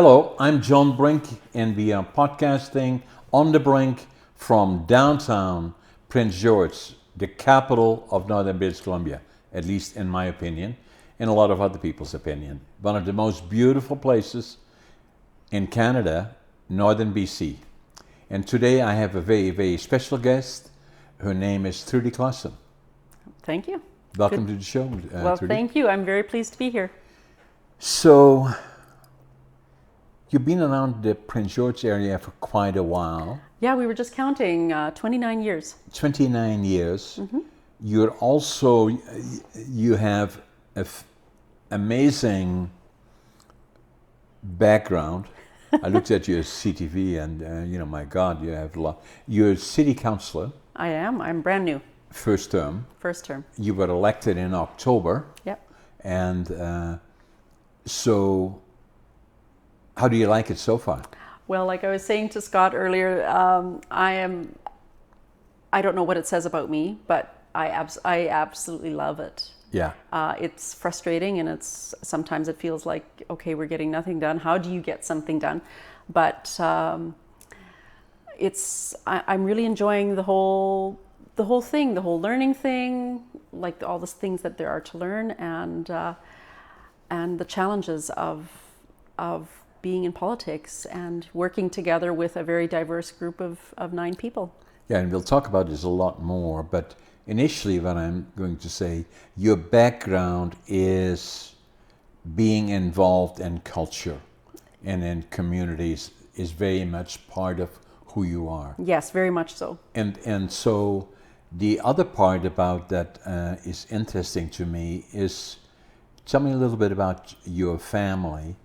Hello, I'm John Brink, and we are podcasting on the Brink from downtown Prince George, the capital of Northern British Columbia, at least in my opinion, and a lot of other people's opinion. One of the most beautiful places in Canada, Northern BC. And today I have a very, very special guest. Her name is Trudy Klassen. Thank you. Welcome to the show, Well, Trudy. thank you. I'm very pleased to be here. So, you've been around the Prince George area for quite a while. Yeah, we were just counting 29 years. 29 years. You're also, you have an amazing background. I looked at your CTV and, my God, you have a lot. You're a city councillor. I am. I'm brand new. First term. First term. You were elected in October. Yep. And so, how do you like it so far? Well, like I was saying to Scott earlier, I don't know what it says about me, but I absolutely love it. Yeah. It's frustrating, and sometimes it feels like, okay, we're getting nothing done. How do you get something done? But I'm really enjoying the whole thing, the whole learning thing, like all the things that there are to learn, and the challenges of being in politics and working together with a very diverse group of 9 people. Yeah, and we'll talk about this a lot more, but initially what I'm going to say, your background is being involved in culture and in communities is very much part of who you are. Yes, very much so. And so the other part about that is interesting to me is, tell me a little bit about your family.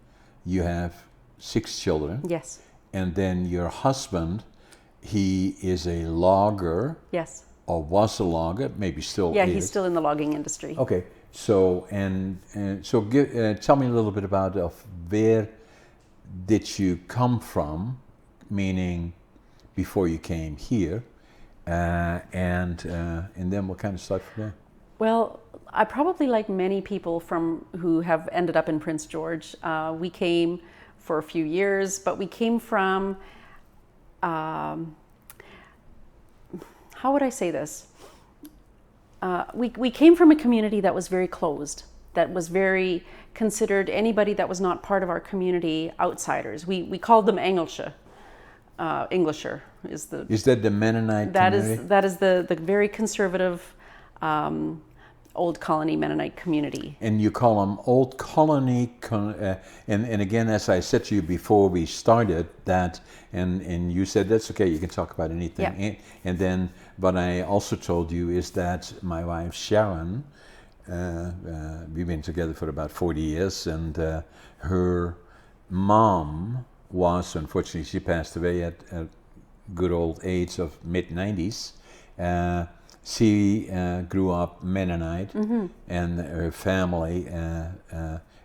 You have 6 children. Yes. And then your husband, he is a logger. Yes. Or was a logger, maybe still is. Yeah, he's still in the logging industry. Okay, so tell me a little bit about where did you come from, meaning before you came here, and then we'll kind of start from there. Well, I probably, like many people who have ended up in Prince George, we came for a few years, but we came from, how would I say this? We came from a community that was very closed, that was very considered anybody that was not part of our community outsiders. We called them Englische. Englischer is the... Is that the Mennonite community? That is the very conservative Old Colony Mennonite community. And you call them Old Colony, and again, as I said to you before we started that, and you said that's okay, you can talk about anything. Yeah. And then what I also told you is that my wife Sharon, we've been together for about 40 years, and her mom was, unfortunately, she passed away at a good old age of mid-90s. She grew up Mennonite, and her family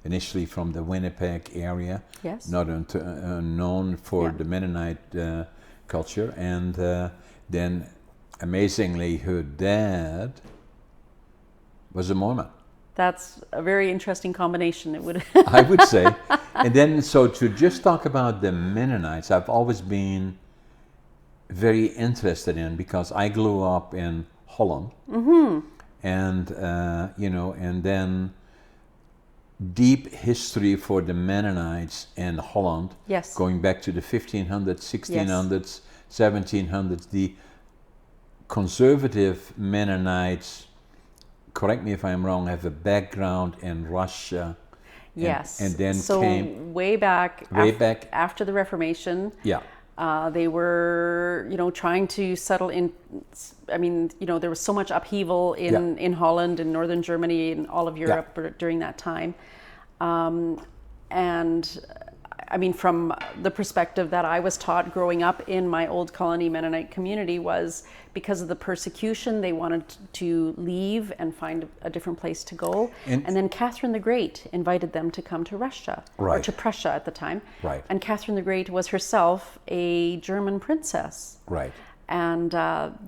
initially from the Winnipeg area, Yes. not known for the Mennonite culture, and then amazingly her dad was a Mormon. That's a very interesting combination. It would. I would say. And then, so to just talk about the Mennonites, I've always been very interested in, because I grew up in Holland, and and then deep history for the Mennonites in Holland, Yes. going back to the 1500s, 1600s, 1700s. The conservative Mennonites, correct me if I'm wrong, have a background in Russia. Yes. And then so came way back after the Reformation. Yeah. They were, trying to settle in. I mean, there was so much upheaval in Holland and northern Germany and all of Europe during that time. And I mean, from the perspective that I was taught growing up in my Old Colony Mennonite community, was because of the persecution, they wanted to leave and find a different place to go. And then Catherine the Great invited them to come to Russia, or to Prussia at the time. Right. And Catherine the Great was herself a German princess. Right. And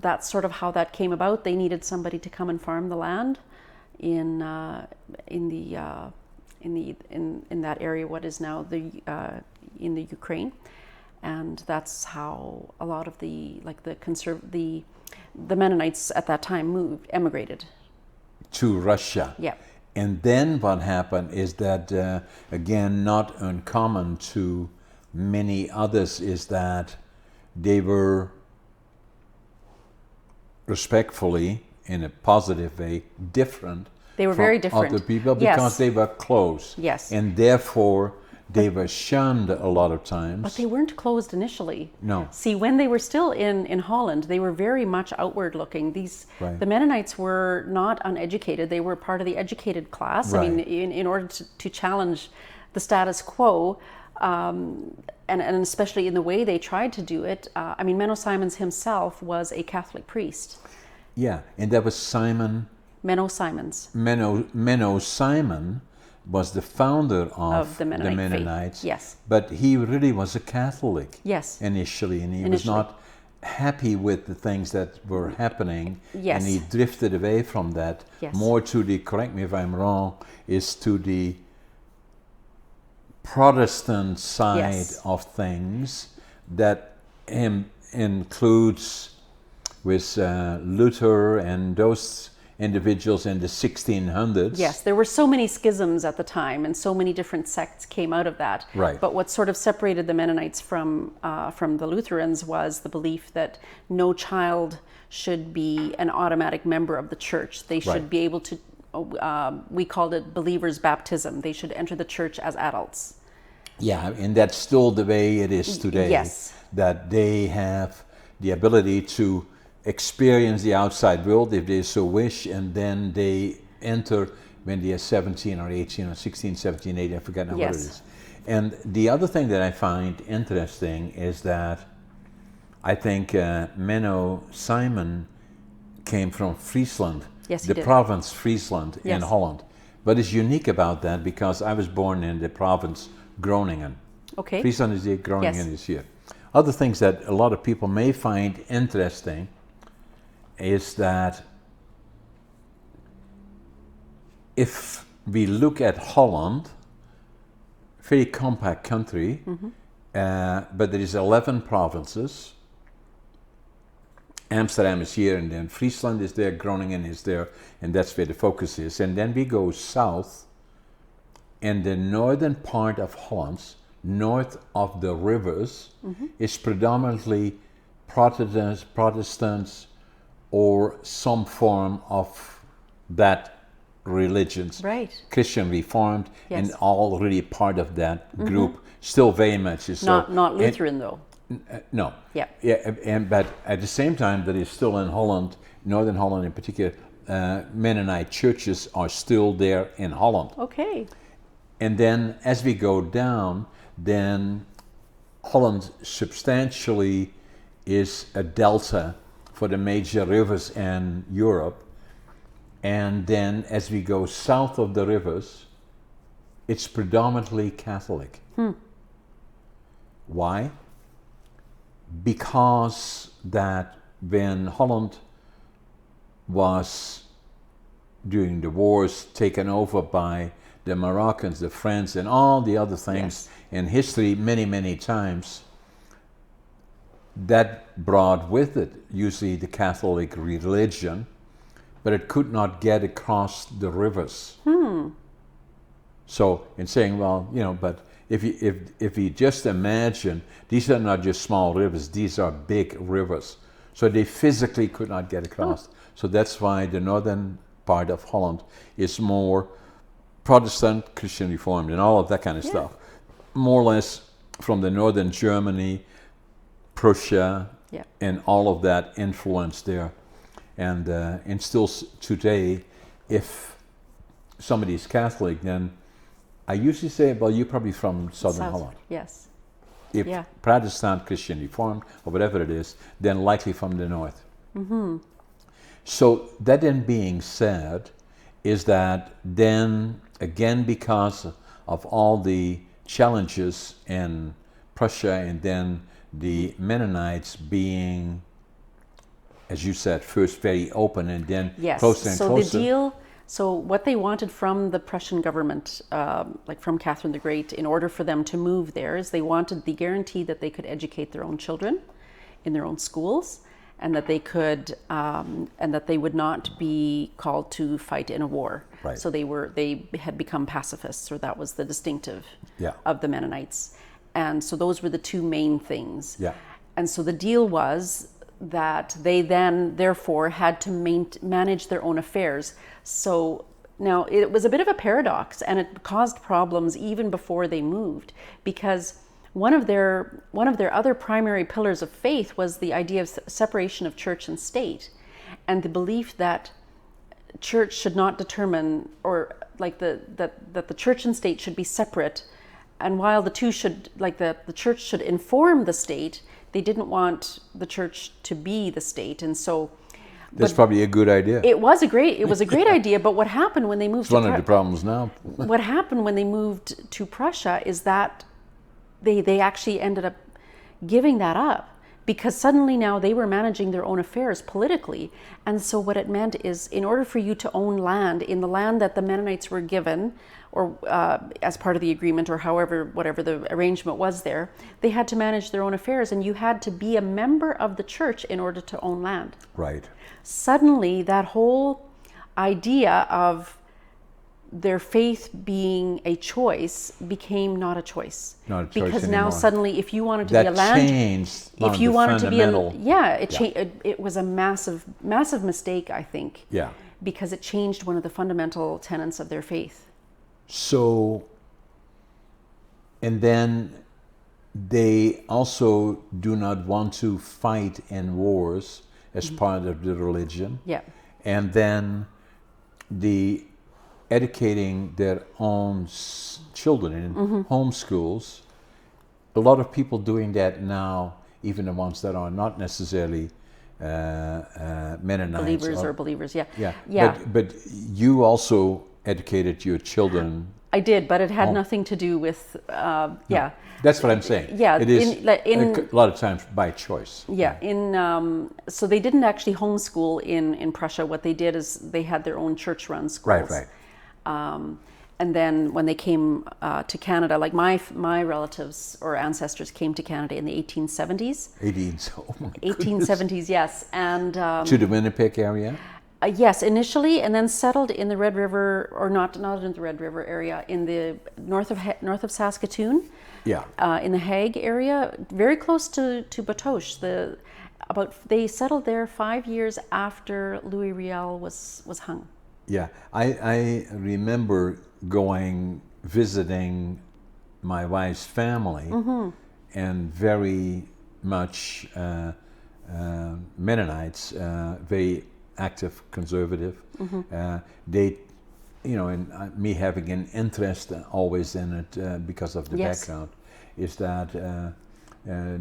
that's sort of how that came about. They needed somebody to come and farm the land in that area, what is now the in the Ukraine, and that's how a lot of the the Mennonites at that time emigrated to Russia. Yeah. And then what happened is that, again, not uncommon to many others, is that they were respectfully, in a positive way, different. They were from very different. other people because Yes. they were close. Yes. And therefore, they were shunned a lot of times. But they weren't closed initially. No. See, when they were still in Holland, they were very much outward looking. Right. The Mennonites were not uneducated. They were part of the educated class. Right. I mean, in order to challenge the status quo, and especially in the way they tried to do it. I mean, Menno Simons himself was a Catholic priest. Yeah, and that was Simon. Menno Simons. Menno Simon was the founder of the Mennonite faith. Mennonites. Yes. But he really was a Catholic. Yes. Initially, and he was not happy with the things that were happening. Yes. And he drifted away from that. Yes. More to the, correct me if I'm wrong, is to the Protestant side Yes. of things that includes with Luther and those individuals in the 1600s. Yes, there were so many schisms at the time, and so many different sects came out of that. Right. But what sort of separated the Mennonites from the Lutherans was the belief that no child should be an automatic member of the church. They should Right. be able to. We called it believers' baptism. They should enter the church as adults. Yeah, and that's still the way it is today. Yes. That they have the ability to experience the outside world if they so wish, and then they enter when they are 17 or 18 or 16, 17, 18, I forget now what it Yes. is. And the other thing that I find interesting is that I think Menno Simon came from Friesland, Yes, he the did. province Friesland in Yes. Holland. What is unique about that, because I was born in the province Groningen. Okay. Friesland is here, Groningen Yes. is here. Other things that a lot of people may find interesting is that if we look at Holland, very compact country, but there is 11 provinces. Amsterdam is here, and then Friesland is there, Groningen is there, and that's where the focus is. And then we go south, and the northern part of Holland, north of the rivers, is predominantly Protestants or some form of that religions. Right. Christian Reformed, Yes. and all really part of that group. Still very much is so. Not Lutheran though. No. Yeah. But at the same time, there is still in Holland, Northern Holland in particular, Mennonite churches are still there in Holland. Okay. And then as we go down, then Holland substantially is a delta for the major rivers in Europe. And then as we go south of the rivers, it's predominantly Catholic. Why? Because that when Holland was, during the wars, taken over by the Moroccans, the French, and all the other things in history many, many times, that brought with it usually the Catholic religion, but it could not get across the rivers. So in saying, well, but if you just imagine, these are not just small rivers, these are big rivers. So they physically could not get across. So that's why the northern part of Holland is more Protestant, Christian Reformed, and all of that kind of stuff. More or less from the northern Germany, Prussia, and all of that influence there. And still today, if somebody's Catholic, then I usually say, well, you're probably from Southern Holland. Yes. If Protestant, Christian Reformed, or whatever it is, then likely from the north. So that then being said, is that then, again, because of all the challenges in Prussia, and then the Mennonites being, as you said, first very open and then closer and closer. So what they wanted from the Prussian government, like from Catherine the Great, in order for them to move there, is they wanted the guarantee that they could educate their own children in their own schools, and that they could, and that they would not be called to fight in a war. Right. So they had become pacifists, or that was the distinctive Yeah. of the Mennonites, and so those were the two main things. Yeah. And so the deal was that they then, therefore, had to manage their own affairs. So now it was a bit of a paradox, and it caused problems even before they moved, because one of their other primary pillars of faith was the idea of separation of church and state, and the belief that church should not determine, or like that the church and state should be separate. And while the two should, like the church should inform the state, they didn't want the church to be the state. And so That's probably a good idea. it was a great idea. But what happened when they moved It's one of the problems now. what happened when they moved to Prussia is that they actually ended up giving that up, because suddenly now they were managing their own affairs politically. And so what it meant is, in order for you to own land, in the land that the Mennonites were given, or as part of the agreement, or whatever the arrangement was there, they had to manage their own affairs, and you had to be a member of the church in order to own land. Right. Suddenly that whole idea of their faith being a choice became not a choice. Not a choice because now anymore. suddenly, if you wanted to That be a land, changed if you the wanted to be fundamental- it was a massive mistake, I think. Yeah. Because it changed one of the fundamental tenets of their faith. So, and then they also do not want to fight in wars as part of the religion. Yeah. And then the educating their own children in homeschools. A lot of people doing that now, even the ones that are not necessarily Mennonites. Believers, yeah. Yeah. Yeah. But you also educated your children. I did, but it had nothing to do with, yeah. That's what I'm saying. Yeah, It is in a lot of times by choice. Yeah, so they didn't actually homeschool in Prussia. What they did is they had their own church-run schools. Right. And then when they came to Canada, like my relatives or ancestors came to Canada in the 1870s. 1870s, yes. And to the Winnipeg area? yes, initially, and then settled in the Red River, or not in the Red River area, in the north of Saskatoon. Yeah. In the Hague area, very close to Batoche. They settled there 5 years after Louis Riel was hung. Yeah, I remember visiting my wife's family, and very much Mennonites, very active conservative. They, and me having an interest always in it because of the background, is that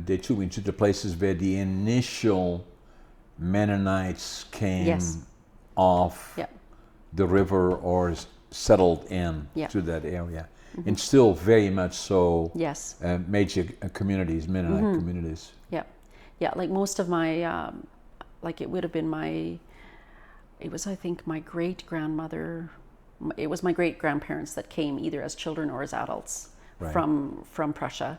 they took me to the places where the initial Mennonites came off the river or settled in to that area. And still very much so major communities, Mennonite communities. Yeah, like most of my, like it would have been it was I think my great-grandmother, it was my great-grandparents that came either as children or as adults from Prussia.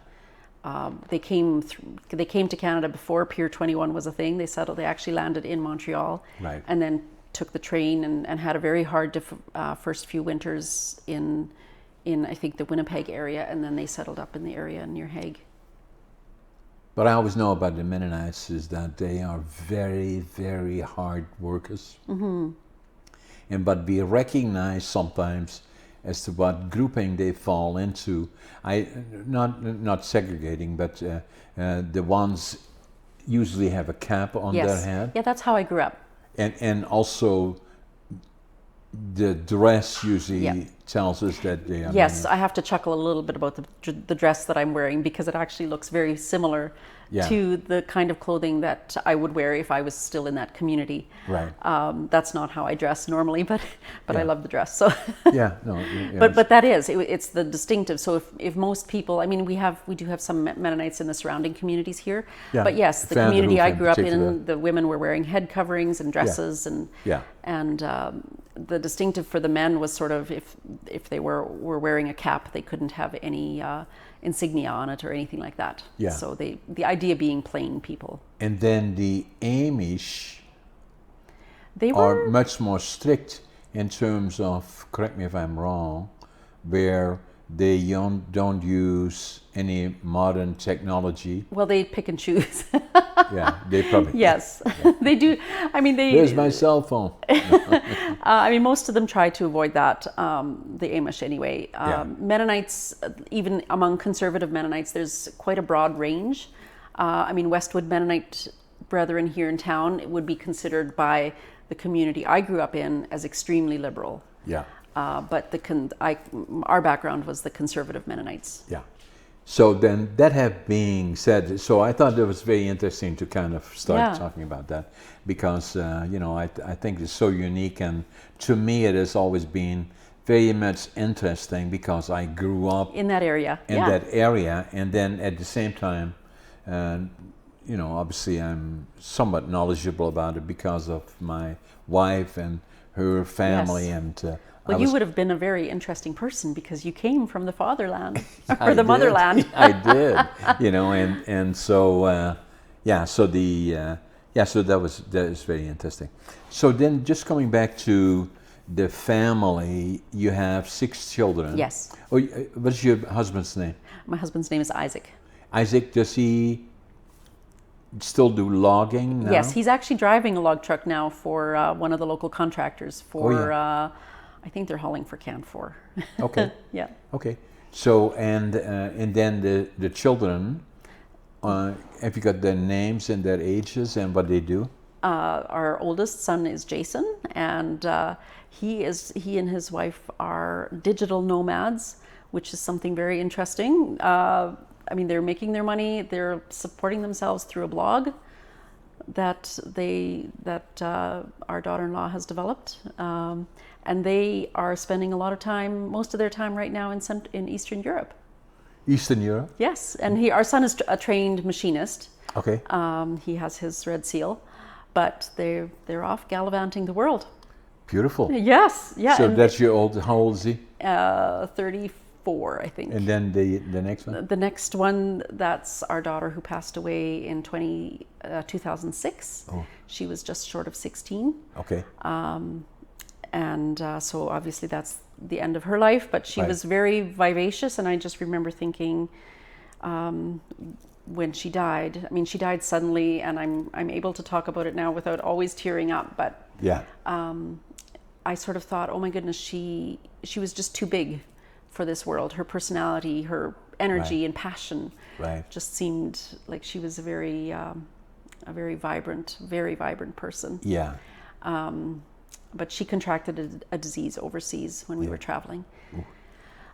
They came to Canada before Pier 21 was a thing. They actually landed in Montreal, and then took the train and had a very hard first few winters in I think the Winnipeg area, and then they settled up in the area near Hague. What I always know about the Mennonites is that they are very, very hard workers. But we recognize sometimes as to what grouping they fall into. Not segregating, but the ones usually have a cap on their head. Yeah, that's how I grew up. And also the dress usually tells us that they are. Yes, I have to chuckle a little bit about the dress that I'm wearing, because it actually looks very similar Yeah. to the kind of clothing that I would wear if I was still in that community. Right. That's not how I dress normally, but I Yeah. love the dress. So, Yeah. No. Yeah, but that is it's the distinctive. So if most people, I mean, we do have some Mennonites in the surrounding communities here. Yeah. But yes, the Vanderhoof community I in grew up particular. in, the women were wearing head coverings and dresses, Yeah. and the distinctive for the men was sort of if they were wearing a cap, they couldn't have any insignia on it or anything like that. Yeah. So the idea being plain people. And then the Amish They are were much more strict in terms of, correct me if I'm wrong, where they don't use any modern technology. well, they pick and choose. Yeah, they probably. Yes, they do. I mean, Where's my cell phone? I mean, most of them try to avoid that. The Amish, anyway. Yeah. Mennonites, even among conservative Mennonites, there's quite a broad range. I mean, Westwood Mennonite brethren here in town would be considered by the community I grew up in as extremely liberal. Yeah, But our background was the conservative Mennonites. yeah. So then, that have being said, so I thought it was very interesting to kind of start Yeah. talking about that because I think it's so unique, and to me it has always been very much interesting because I grew up In that area. in yeah. that area, and then at the same time, obviously I'm somewhat knowledgeable about it because of my wife and her family, Yes. and Well, you would have been a very interesting person because you came from the fatherland or I the did. motherland. I did, and so so that is very interesting. So then, just coming back to the family, you have 6 children. Yes. Oh, what's your husband's name? My husband's name is Isaac. Isaac. Does he still do logging now? Yes, he's actually driving a log truck now for one of the local contractors for, I think they're hauling for Canfor. Okay. Yeah. Okay. So and then the children, have you got their names and their ages and what they do? Our oldest son is Jason, and he and his wife are digital nomads, which is something very interesting. I mean, they're making their money. They're supporting themselves through a blog that our daughter-in-law has developed, and they are spending a lot of time, most of their time right now in Eastern Europe. Eastern Europe. Yes, and our son is a trained machinist. Okay. He has his red seal, but they're off gallivanting the world. Beautiful. Yes, yeah. So and, that's your old. How old is he? 34, I think. And then the next one. The next one, that's our daughter who passed away in 2006. Oh. She was just short of 16. Okay. So obviously that's the end of her life, but she Right. was very vivacious, and I just remember thinking when she died, I mean, she died suddenly, and I'm able to talk about it now without always tearing up, but Yeah. I sort of thought, oh my goodness, she was just too big for this world. Her personality, her energy Right. and passion Right. just seemed like she was a very vibrant person. Yeah. But she contracted a disease overseas when we were traveling.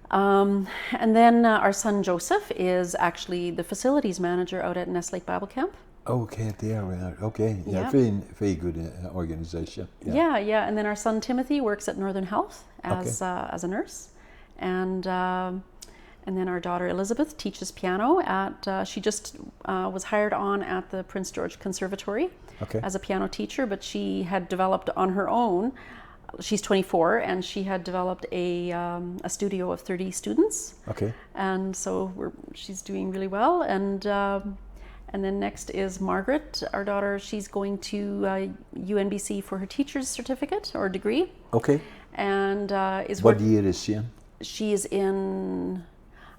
And then our son Joseph is actually the facilities manager out at Nest Lake Bible Camp. Okay. There. Okay. Yeah. Yeah. Very, very good organization. Yeah. And then our son Timothy works at Northern Health as a nurse, and then our daughter Elizabeth teaches piano at. She just was hired on at the Prince George Conservatory Okay. as a piano teacher, but she had developed on her own. She's 24, and she had developed a studio of 30 students. Okay. And so she's doing really well. And then next is Margaret, our daughter. She's going to UNBC for her teacher's certificate or degree. Okay. And What year is she in? she is in,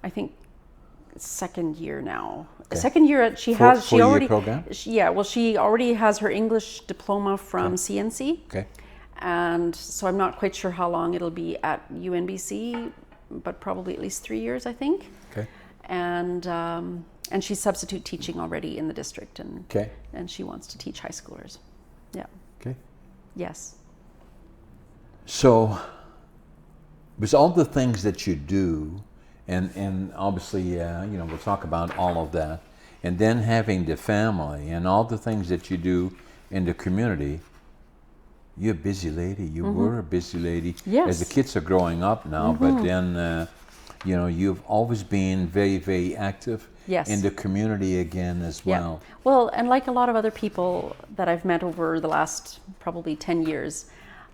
I think, second year now. Okay. Second year. She Four-year already program? she already has her English diploma from CNC. Okay. And so I'm not quite sure how long it'll be at UNBC, but probably at least 3 years, I think. Okay. And she's substitute teaching already in the district, and Okay. and she wants to teach high schoolers. Yeah. Okay. Yes. So, with all the things that you do, and obviously, we'll talk about all of that. and then having the family and all the things that you do in the community. You're a busy lady. You were a busy lady. Yes. As the kids are growing up now, but then, you've always been very, very active Yes. in the community again as well. Well, and like a lot of other people that I've met over the last probably 10 years,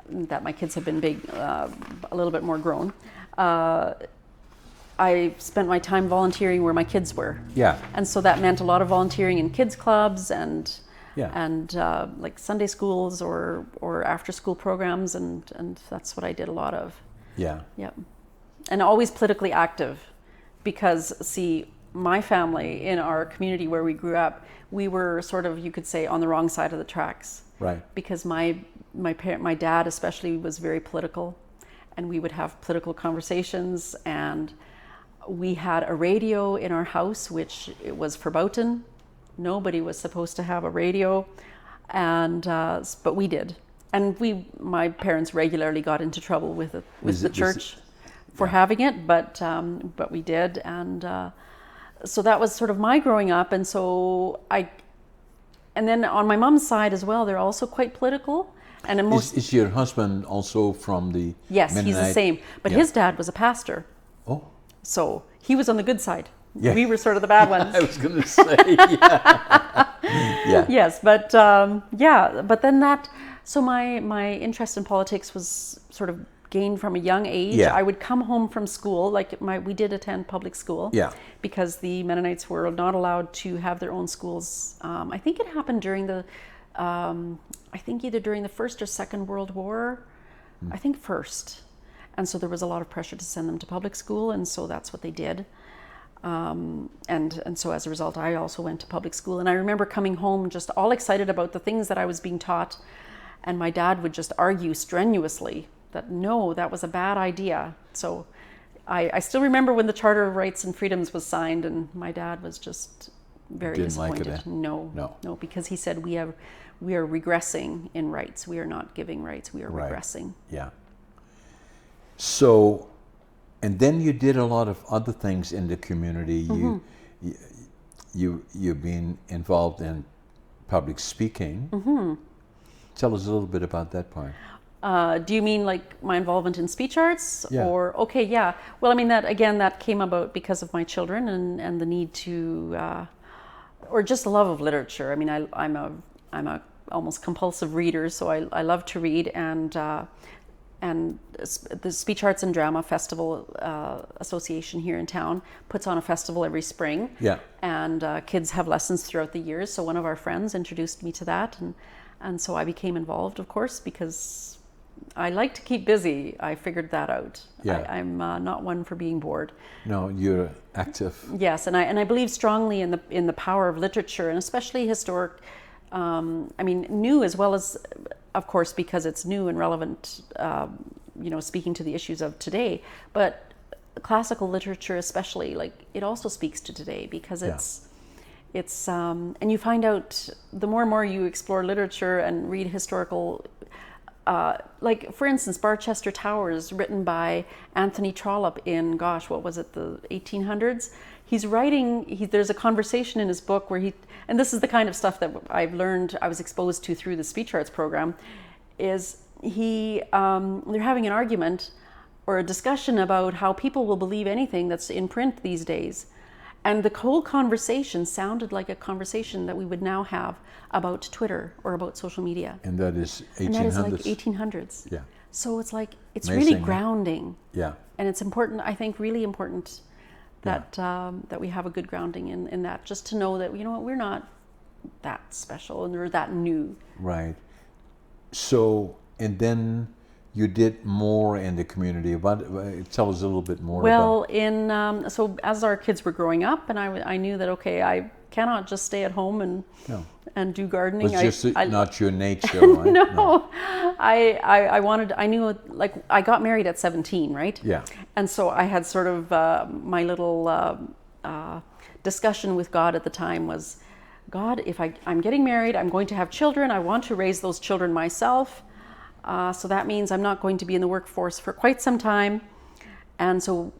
that my kids have been big, a little bit more grown, I spent my time volunteering where my kids were. Yeah. And so that meant a lot of volunteering in kids clubs and Yeah. like Sunday schools or after school programs, and that's what I did a lot of. Yeah. Yeah. And always politically active, because see, my family in our community where we grew up, we were sort of, you could say, on the wrong side of the tracks. Right. Because my dad especially was very political, and we would have political conversations, and we had a radio in our house, which it was verboten. Nobody was supposed to have a radio, and but we did, and my parents regularly got into trouble with the church for having it, but we did, and so that was sort of my growing up, and so and then on my mom's side as well, they're also quite political. And Is your husband also from the Yes, Mennonite? he's the same, but his dad was a pastor, Oh. so he was on the good side. Yeah. We were sort of the bad ones. I was going to say, yeah. Yeah. Yes, but but then so my interest in politics was sort of gained from a young age. Yeah. I would come home from school, we did attend public school. Yeah. Because the Mennonites were not allowed to have their own schools. I think it happened during either during the First or Second World War. I think first. And so there was a lot of pressure to send them to public school, and so that's what they did. And so as a result, I also went to public school. And I remember coming home just all excited about the things that I was being taught. And my dad would just argue strenuously that no, that was a bad idea. So I still remember when the Charter of Rights and Freedoms was signed, and my dad was just very disappointed. Like it, No, because he said we are regressing in rights. We are not giving rights. We are regressing. Yeah. So, and then you did a lot of other things in the community. You've been involved in public speaking. Tell us a little bit about that part. Do you mean like my involvement in speech arts? Yeah. Or okay, yeah. Well, I mean that came about because of my children and the need to, or just the love of literature. I mean, I'm a almost compulsive reader, so I love to read, and the Speech Arts and Drama Festival Association here in town puts on a festival every spring. Yeah. And kids have lessons throughout the years. So one of our friends introduced me to that, and so I became involved, of course, because I like to keep busy. I figured that out. Yeah. I'm not one for being bored. No, you're active. Yes, and I believe strongly in the power of literature, and especially historic. New as well as, of course, because it's new and relevant. Speaking to the issues of today, but classical literature, especially, like it also speaks to today because it's and you find out the more and more you explore literature and read historical. Like, for instance, Barchester Towers, written by Anthony Trollope in, the 1800s? He's writing, there's a conversation in his book where and this is the kind of stuff that I've learned, I was exposed to through the speech arts program, is they're having an argument or a discussion about how people will believe anything that's in print these days. And the whole conversation sounded like a conversation that we would now have about Twitter or about social media. And that is 1800s. And that is like 1800s. Yeah. So it's like, it's Amazing, really grounding. Yeah. And it's important, I think, really important that that we have a good grounding in that, just to know that, we're not that special and we're that new. Right. So, and then you did more in the community. Tell us a little bit more about. So as our kids were growing up, and I knew that, okay, I cannot just stay at home and do gardening. It was just not your nature, right? No. I knew, like, I got married at 17, right? Yeah. And so I had sort of my little discussion with God at the time was, God, if I'm getting married, I'm going to have children, I want to raise those children myself. So that means I'm not going to be in the workforce for quite some time. And so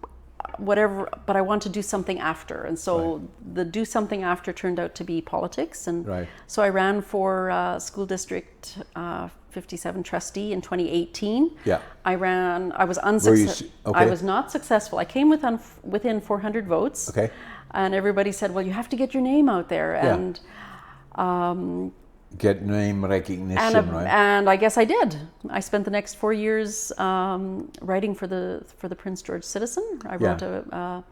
whatever, but I want to do something after. And so the do something after turned out to be politics. And so I ran for school district 57 trustee in 2018. Yeah. I was unsuccessful. I was not successful. I came within 400 votes. Okay. And everybody said, well, you have to get your name out there. Yeah. And get name recognition, right? And I guess I did. I spent the next 4 years writing for the Prince George Citizen. I wrote a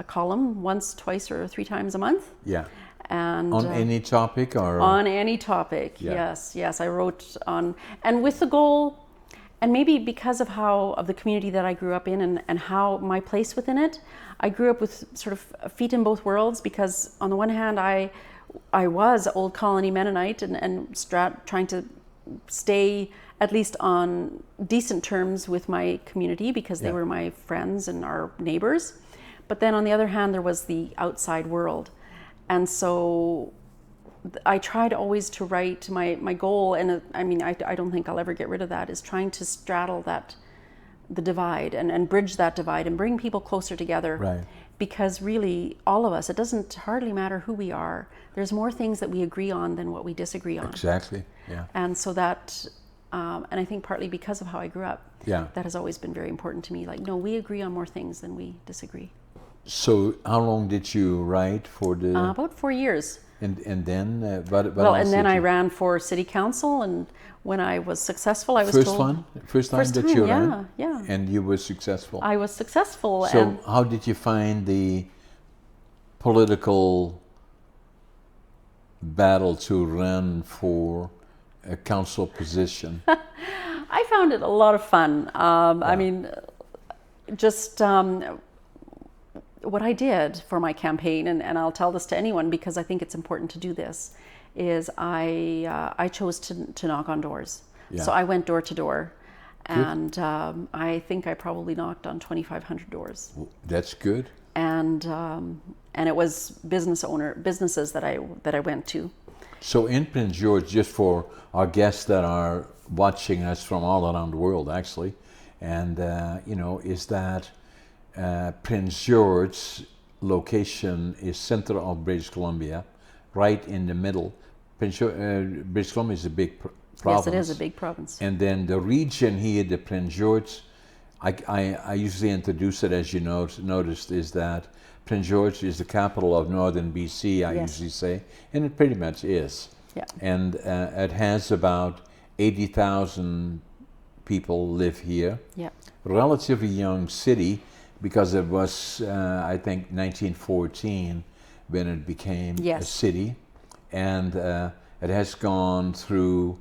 column once, twice, or 3 times a month. Yeah. And on any topic, or on any topic, yes. I wrote on, and with the goal, and maybe because of the community that I grew up in, and how my place within it, I grew up with sort of feet in both worlds, because on the one hand, I was Old Colony Mennonite and trying to stay at least on decent terms with my community, because they were my friends and our neighbors. But then on the other hand, there was the outside world. And so I tried always to write, my goal, and I mean, I don't think I'll ever get rid of that, is trying to straddle the divide and bridge that divide and bring people closer together. Right. Because really, all of us, it doesn't hardly matter who we are. There's more things that we agree on than what we disagree on. Exactly, yeah. And so that, and I think partly because of how I grew up, that has always been very important to me. Like, no, we agree on more things than we disagree. So how long did you write for the... About 4 years. And then, what well, else and then did I you... ran for city council, and when I was successful, I was First told... First time that you ran? Yeah. And you were successful? I was successful. So and how did you find the political battle to run for a council position? I found it a lot of fun. I mean, just... what I did for my campaign, and I'll tell this to anyone because I think it's important to do this, is I chose to knock on doors. Yeah. So I went door to door, and I think I probably knocked on 2,500 doors. That's good. And it was businesses that I went to. So in Prince George, just for our guests that are watching us from all around the world, actually, and is that Prince George's location is center of British Columbia, right in the middle. British Columbia is a big province. Yes, it is a big province. And then the region here, the Prince George, I usually introduce it, as you noticed, is that Prince George is the capital of northern BC, I usually say, and it pretty much is. Yeah. And it has about 80,000 people live here. Yeah. Relatively young city, because it was, I think, 1914 when it became a city. And it has gone through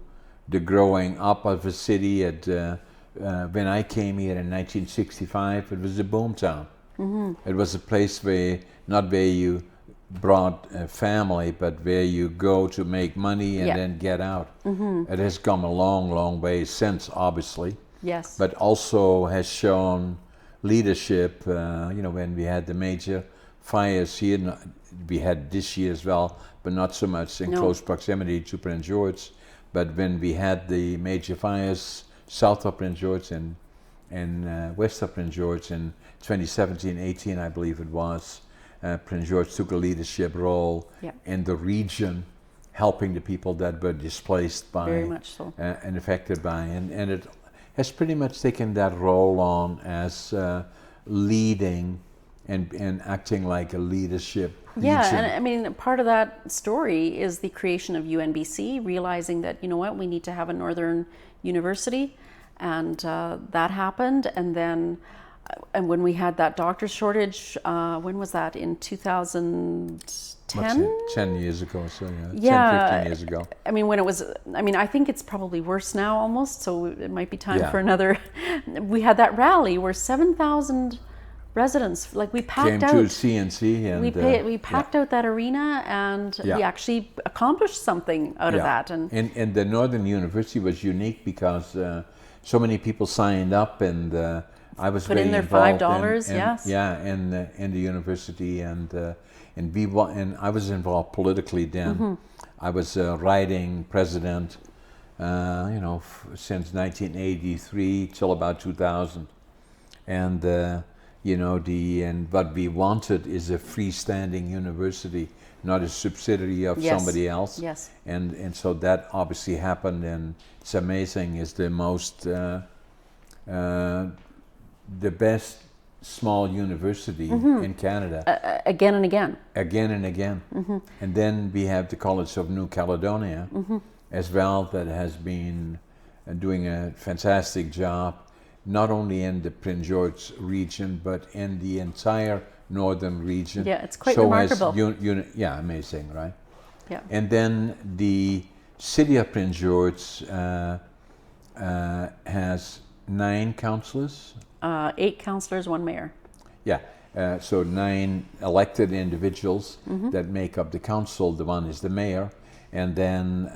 the growing up of a city. When I came here in 1965, it was a boom town. Mm-hmm. It was a place not where you brought a family, but where you go to make money and then get out. Mm-hmm. It has come a long, long way since, obviously. Yes. But also has shown leadership, when we had the major fires here, we had this year as well, but not so much in close proximity to Prince George. But when we had the major fires south of Prince George and west of Prince George in 2017-18, I believe it was, Prince George took a leadership role in the region, helping the people that were displaced by very much so. And affected by, and it has pretty much taken that role on as leading and acting like a leadership region. Yeah, and I mean, part of that story is the creation of UNBC, realizing that, we need to have a northern university, and that happened. And then, and when we had that doctor shortage, when was that? In 2010? 10 years ago or so, 10, 15 years ago. I mean, I think it's probably worse now almost, so it might be time for another. We had that rally where 7,000 residents, like we packed out. Came to CNC and we packed out that arena, and we actually accomplished something out of that. And the Northern University was unique because so many people signed up, and I was put in their $5. Yes. Yeah, in the university, and I was involved politically then. Mm-hmm. I was writing president, since 1983 till about 2000, and. and what we wanted is a freestanding university, not a subsidiary of Yes. somebody else. Yes. And so that obviously happened, and it's amazing. It's the most the best small university in Canada. Again and again. Again and again. And then we have the College of New Caledonia as well, that has been doing a fantastic job, not only in the Prince George region, but in the entire northern region. Yeah, it's quite remarkable. Yeah, amazing, right? Yeah. And then the city of Prince George has 9 councillors. 8 councillors, 1 mayor. Yeah, so 9 elected individuals that make up the council. The one is the mayor, and then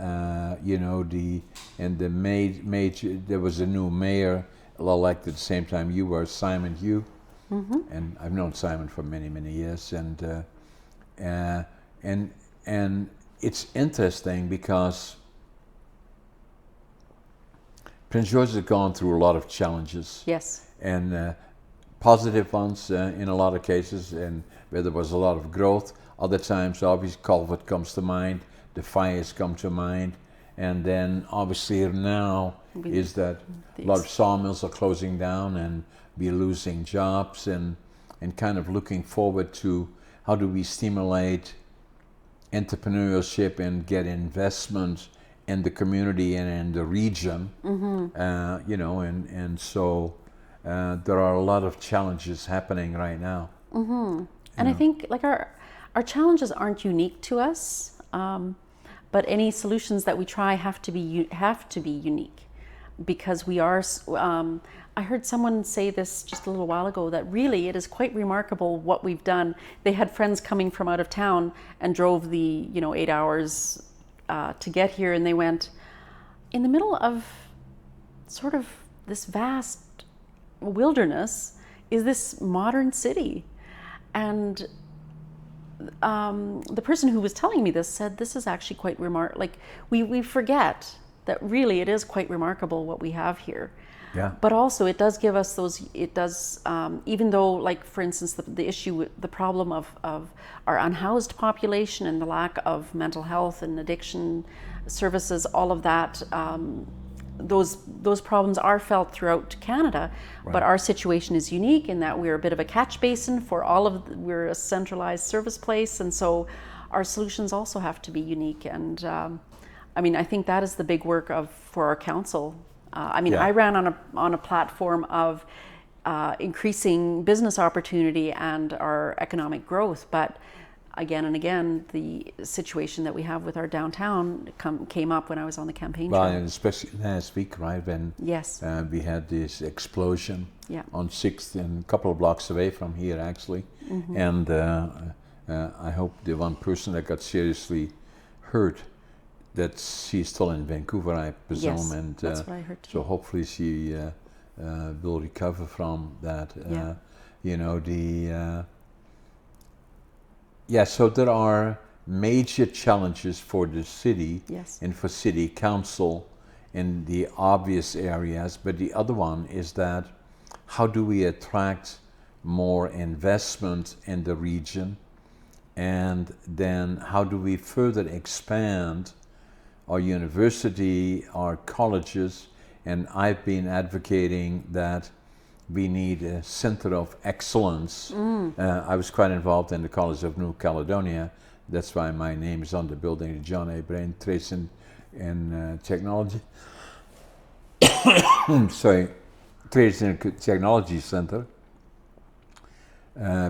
major. There was a new mayor elected at the same time you were, Simon Hugh, and I've known Simon for many years, and it's interesting because Prince George has gone through a lot of challenges. Yes. And positive ones in a lot of cases, and where there was a lot of growth. Other times, obviously, COVID comes to mind, the fires come to mind, and then obviously now is that a lot of sawmills are closing down, and we're losing jobs, and kind of looking forward to how do we stimulate entrepreneurship and get investment in the community and in the region, and so. There are a lot of challenges happening right now. And I think like our challenges aren't unique to us, but any solutions that we try have to be unique, because we are. I heard someone say this just a little while ago, that really it is quite remarkable what we've done. They had friends coming from out of town and drove the 8 hours to get here, and they went in the middle of sort of this vast wilderness is this modern city. And the person who was telling me this said this is actually quite remarkable. Like we forget that really it is quite remarkable what we have here. Yeah. But also it does give us those, even though, like for instance, the issue, the problem of our unhoused population and the lack of mental health and addiction services, all of that, those problems are felt throughout Canada, right. But our situation is unique in that we're a bit of a catch basin for we're a centralized service place, and so our solutions also have to be unique. And I think that is the big work for our council. I ran on a platform of increasing business opportunity and our economic growth, but again and again, the situation that we have with our downtown came up when I was on the campaign trail. Well, and especially last week, right, when yes. We had this explosion on 6th and a couple of blocks away from here, actually. And I hope the one person that got seriously hurt, that she's still in Vancouver, I presume. Yes, and that's what I heard too. So hopefully she will recover from that. So there are major challenges for the city and for city council in the obvious areas, but the other one is that how do we attract more investment in the region, and then how do we further expand our university, our colleges, and I've been advocating that we need a center of excellence. I was quite involved in the College of New Caledonia. That's why my name is on the building, the John A. Brain Trace and Technology. Sorry, Trace and Technology Center.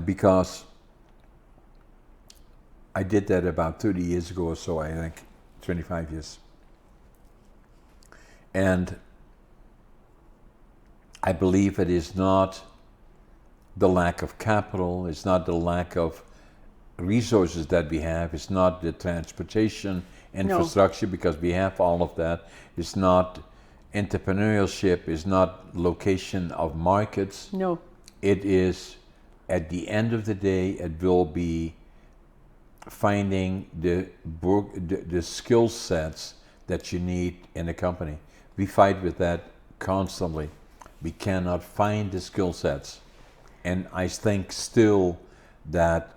Because I did that about 30 years ago or so, I think, 25 years. And I believe it is not the lack of capital, it's not the lack of resources that we have, it's not the transportation infrastructure, because we have all of that, it's not entrepreneurship, it's not location of markets. No. It is, at the end of the day, it will be finding the skill sets that you need in a company. We fight with that constantly. We cannot find the skill sets. And I think still that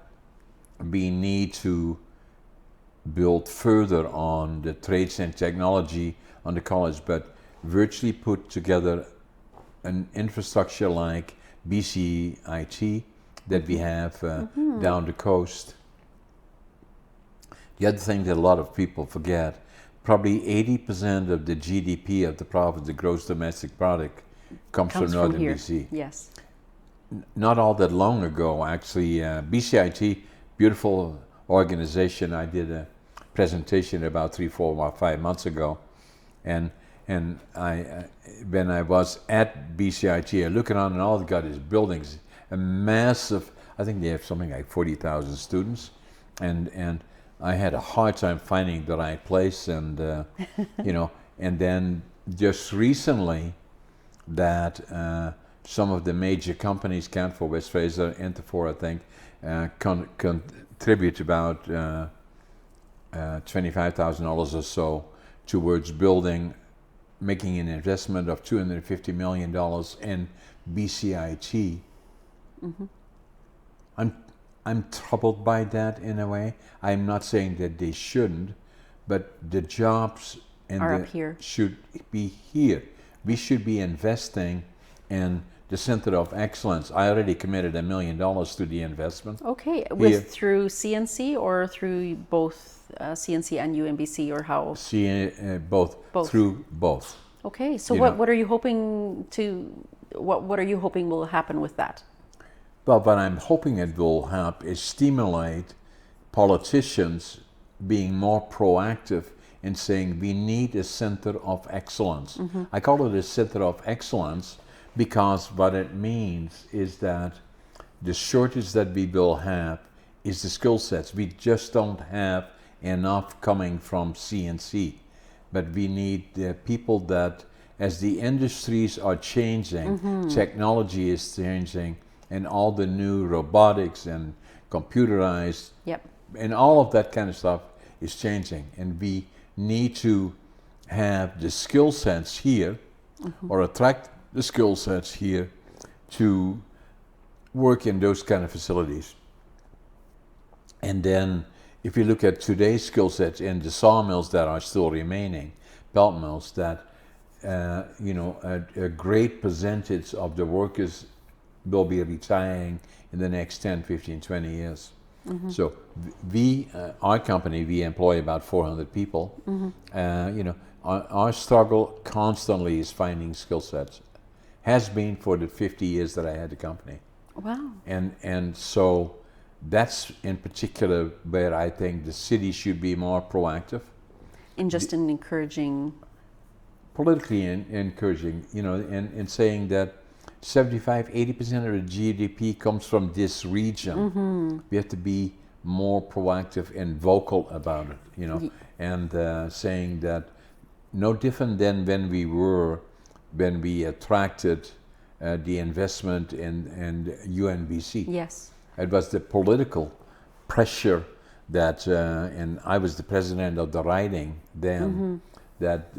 we need to build further on the trades and technology on the college, but virtually put together an infrastructure like BCIT that we have down the coast. The other thing that a lot of people forget, probably 80% of the GDP of the province, the gross domestic product, comes from northern here. BC. Yes. Not all that long ago, actually, BCIT, beautiful organization. I did a presentation about 3, 4, or 5 months ago, and I when I was at BCIT, I look around and all they got is buildings, a massive. I think they have something like 40,000 students, and I had a hard time finding the right place, and you know, and then just recently that some of the major companies, Canfor, West Fraser, Interfor, I think, contribute about $25,000 or so towards building, making an investment of $250 million in BCIT. Mm-hmm. I'm troubled by that in a way. I'm not saying that they shouldn't, but the jobs are up here. Should be here. We should be investing in the Center of Excellence. I already committed $1 million to the investment. Okay, through CNC or through both CNC and UNBC, or how? Both. Through both. Okay, so what are you hoping to? What are you hoping will happen with that? Well, what I'm hoping it will help is stimulate politicians being more proactive in saying we need a center of excellence. Mm-hmm. I call it a center of excellence because what it means is that the shortage that we will have is the skill sets. We just don't have enough coming from CNC, but we need the people that, as the industries are changing, mm-hmm. technology is changing, and all the new robotics and computerized, yep. and all of that kind of stuff is changing, and we need to have the skill sets here, mm-hmm. or attract the skill sets here to work in those kind of facilities. And then if you look at today's skill sets in the sawmills that are still remaining, pulp mills, that a great percentage of the workers will be retiring in the next 10, 15, 20 years. Mm-hmm. So we, our company, we employ about 400 people. Mm-hmm. Our struggle constantly is finding skill sets. Has been for the 50 years that I had the company. Wow. And so that's in particular where I think the city should be more proactive. In encouraging. Politically encouraging, and saying that 75-80% of the GDP comes from this region. Mm-hmm. We have to be more proactive and vocal about it, and saying that no different than when we attracted the investment in UNBC. Yes. It was the political pressure that, and I was the president of the riding then, mm-hmm. that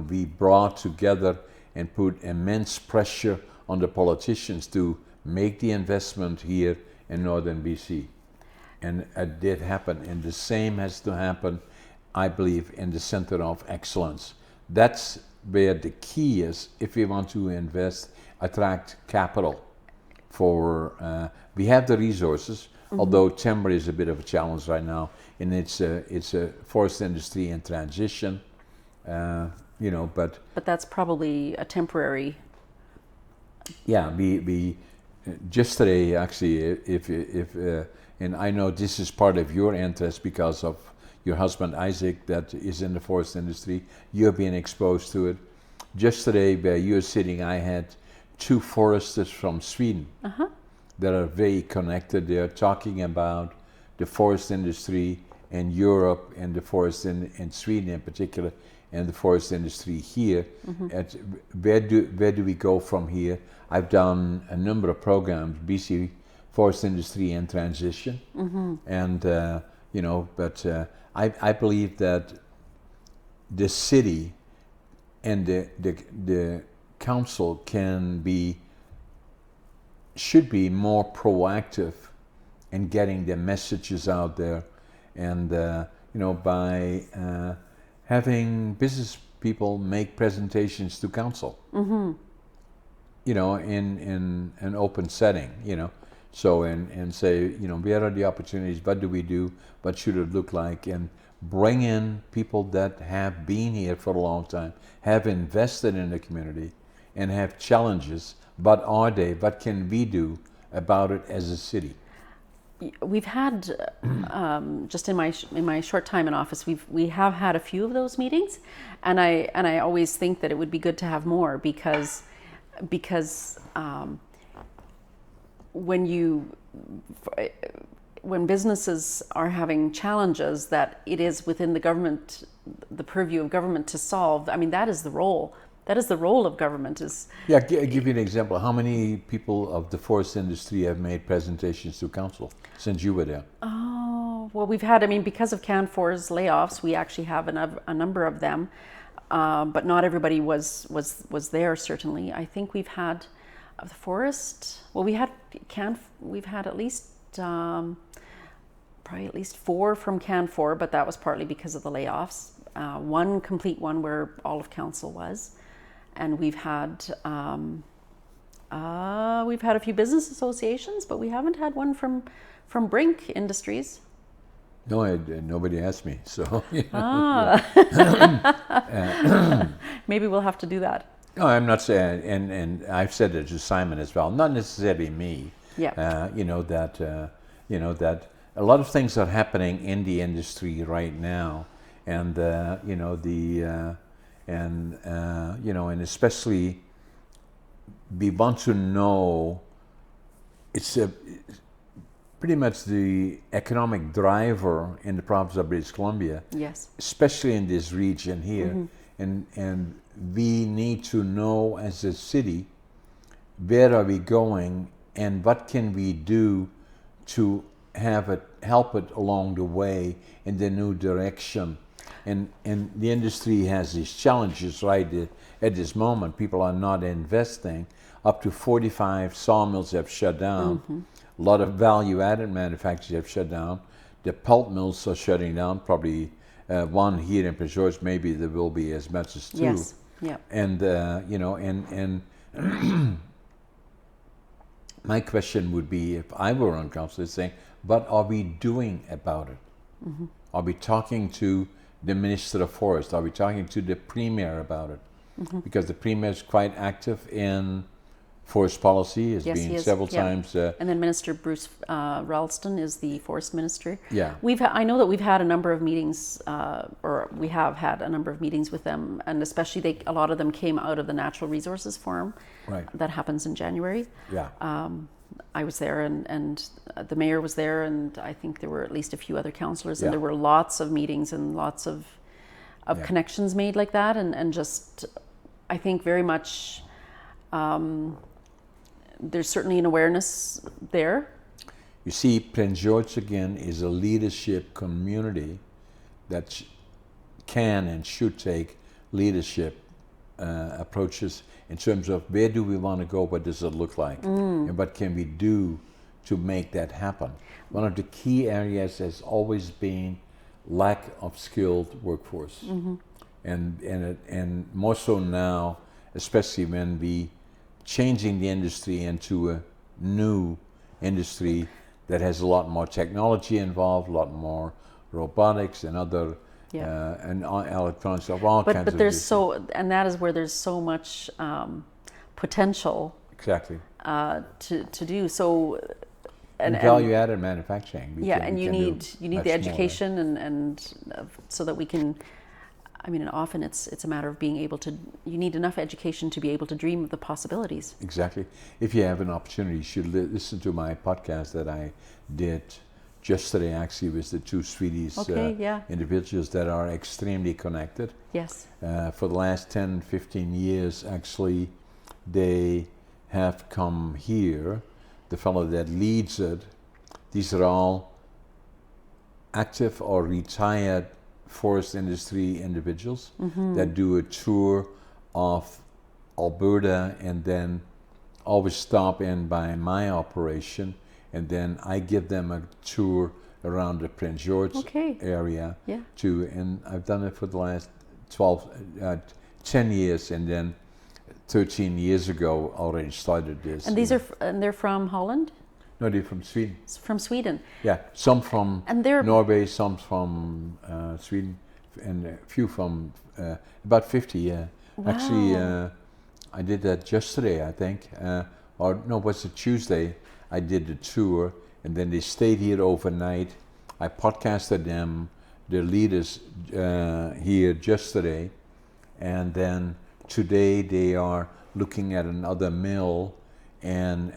we brought together and put immense pressure on the politicians to make the investment here in northern BC. And it did happen, and the same has to happen, I believe, in the Center of Excellence. That's where the key is if we want to invest, attract capital. We have the resources, mm-hmm. although timber is a bit of a challenge right now, and it's a forest industry in transition, but that's probably a temporary. Yeah, we just today actually, if and I know this is part of your interest because of your husband Isaac that is in the forest industry. You're being exposed to it. Just today, where you're sitting, I had 2 foresters from Sweden uh-huh. that are very connected. They're talking about the forest industry in Europe and the forest in Sweden in particular, and the forest industry here. Mm-hmm. Where do we go from here? I've done a number of programs, BC Forest Industry in Transition, mm-hmm. and but I believe that the city and the council can be should be more proactive in getting their messages out there, and by having business people make presentations to council. In an open setting, so and say, where are the opportunities? What do we do? What should it look like? And bring in people that have been here for a long time, have invested in the community, and have challenges. What are they? What can we do about it as a city? We've had just in my short time in office, we have had a few of those meetings, and I always think that it would be good to have more because when businesses are having challenges that it is within the purview of government to solve. I mean, that is the role. That is the role of government. I'll give you an example. How many people of the forest industry have made presentations to council since you were there? Oh, well, we've had, because of Canfor's layoffs, we actually have a number of them, but not everybody was there, certainly. I think we've had, of the forest, well, we've had at least, probably at least 4 from Canfor, but that was partly because of the layoffs. One complete one where all of council was. And we've had a few business associations, but we haven't had one from Brink Industries. No, nobody asked me. So maybe we'll have to do that. No, I'm not saying, and I've said it to Simon as well. Not necessarily me. Yeah. That a lot of things are happening in the industry right now, and and especially we want to know, it's pretty much the economic driver in the province of British Columbia. Yes. Especially in this region here. And we need to know as a city, where are we going and what can we do to help it along the way in the new direction. And the industry has these challenges right at this moment. People are not investing. Up to 45 sawmills have shut down. A lot of value-added manufacturers have shut down. The pulp mills are shutting down. Probably one here in Prince George, maybe there will be as much as 2. Yes. Yeah. And and my question would be, if I were on council, is saying, what are we doing about it? Are we talking to the Minister of Forest? Are we talking to the Premier about it? Because the Premier is quite active in forest policy, has been several times. And then Minister Bruce Ralston is the Forest Minister. Yeah. I know that we've had a number of meetings, or we have had a number of meetings with them, and especially a lot of them came out of the Natural Resources Forum. Right. That happens in January. Yeah. I was there, and the mayor was there, and I think there were at least a few other councillors, Yeah. and there were lots of meetings and lots of connections made like that, and just, I think very much, there's certainly an awareness there. You see, Prince George, again, is a leadership community that can and should take leadership approaches in terms of where do we want to go, what does it look like, and what can we do to make that happen. One of the key areas has always been lack of skilled workforce, and more so now, especially when we changing the industry into a new industry that has a lot more technology involved, a lot more robotics and other and electronics of all kinds of. But there's and that is where there's so much potential. Exactly. To do so. And value-added manufacturing. And you need the education and so that we can. I mean, and often it's a matter of being able to. You need enough education to be able to dream of the possibilities. Exactly. If you have an opportunity, you should listen to my podcast that I did yesterday, actually, with the 2 Swedish individuals that are extremely connected. Yes. For the last 10, 15 years, actually, they have come here. The fellow that leads it, these are all active or retired forest industry individuals that do a tour of Alberta and then always stop in by my operation, and then I give them a tour around the Prince George area. Yeah. And I've done it for the last 10 years, and then 13 years ago already started this. And they're from Holland? No, they're from Sweden. It's from Sweden. Yeah, some from And Norway, some from Sweden, and a few from about 50. Yeah, wow. Actually, I did that yesterday, I think, or no, was it Tuesday? I did the tour, and then they stayed here overnight. I podcasted them, the leaders here yesterday, and then today they are looking at another mill, and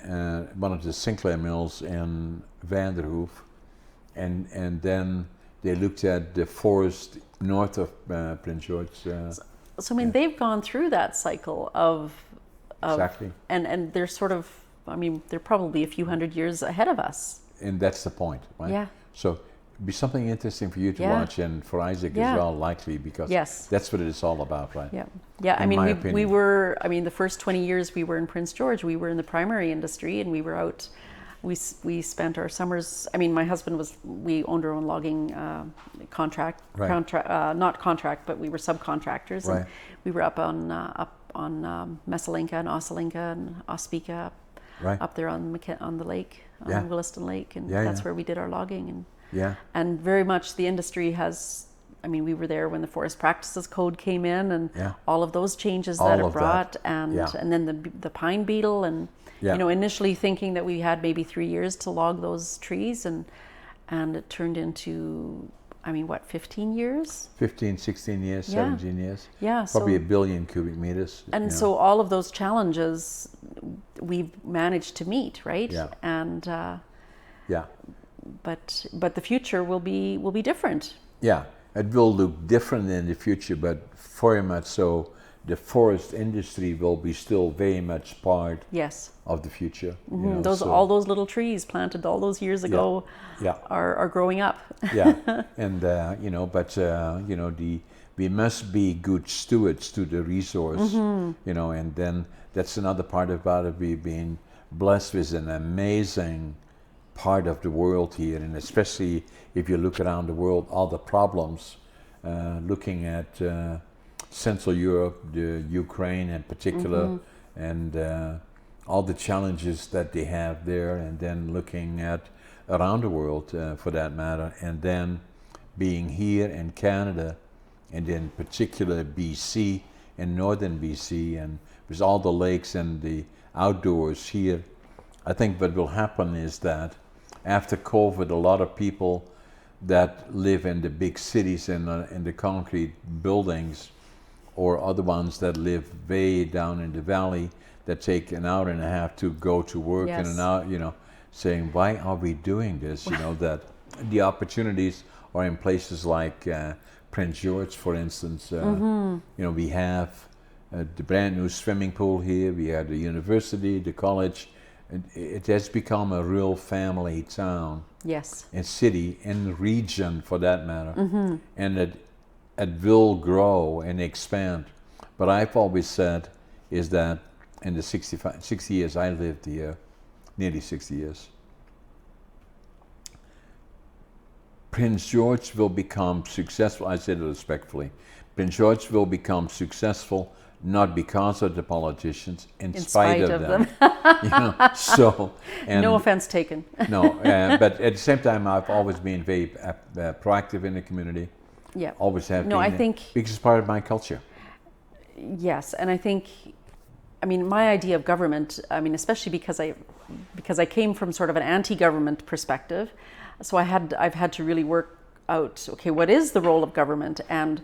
one of the Sinclair mills in Vanderhoof, and then they looked at the forest north of Prince George. So I mean, they've gone through that cycle of exactly, and they're sort of, I mean, they're probably a few hundred years ahead of us. And that's the point, right? Yeah. So it'd be something interesting for you to watch, and for Isaac as well, likely, because that's what it's all about, right? Yeah. Yeah. I mean, we were, I mean, the first 20 years we were in Prince George, we were in the primary industry, and we were out. We spent our summers. I mean, my husband we owned our own logging contract, not contract, but we were subcontractors. Right. And we were up on Messelinka and Osselinka and Ospika, up there on the lake, on Williston Lake, and that's where we did our logging. And very much the industry has. I mean, we were there when the Forest Practices Code came in, and all of those changes that it brought, and then the pine beetle, and you know, initially thinking that we had maybe 3 years to log those trees, and it turned into, I mean, what, 15 years? 15, 16 years, 17 years. Yeah. Probably a billion cubic meters. And so all of those challenges we've managed to meet, right? Yeah. And but the future will be different. Yeah. It will look different in the future, but very much so. The forest industry will be still very much part of the future. Mm-hmm. You know, all those little trees planted all those years ago are growing up. And you know, but you know, we must be good stewards to the resource. You know, and then that's another part about it. We've been blessed with an amazing part of the world here, and especially if you look around the world, all the problems. Looking at Central Europe, the Ukraine in particular, and all the challenges that they have there, and then looking at around the world for that matter, and then being here in Canada, and in particular BC and northern BC, and with all the lakes and the outdoors here. I think what will happen is that after COVID, a lot of people that live in the big cities and in the concrete buildings, or other ones that live way down in the valley that take an hour and a half to go to work and an hour, you know, saying, why are we doing this? You know, that the opportunities are in places like Prince George, for instance. You know, we have the brand new swimming pool here, we have the university, the college. It has become a real family town. And city, and region for that matter. And it will grow and expand. But I've always said is that in the 60 years I lived here, nearly 60 years, Prince George will become successful, I said it respectfully, Prince George will become successful not because of the politicians, in spite of them. You know, so, and no offense taken. No, but at the same time, I've always been very proactive in the community. Always have been. No, I think because it's part of my culture. Yes, and I think, I mean, my idea of government, I mean, especially because I came from sort of an anti-government perspective, so I've had to really work out, okay, what is the role of government? And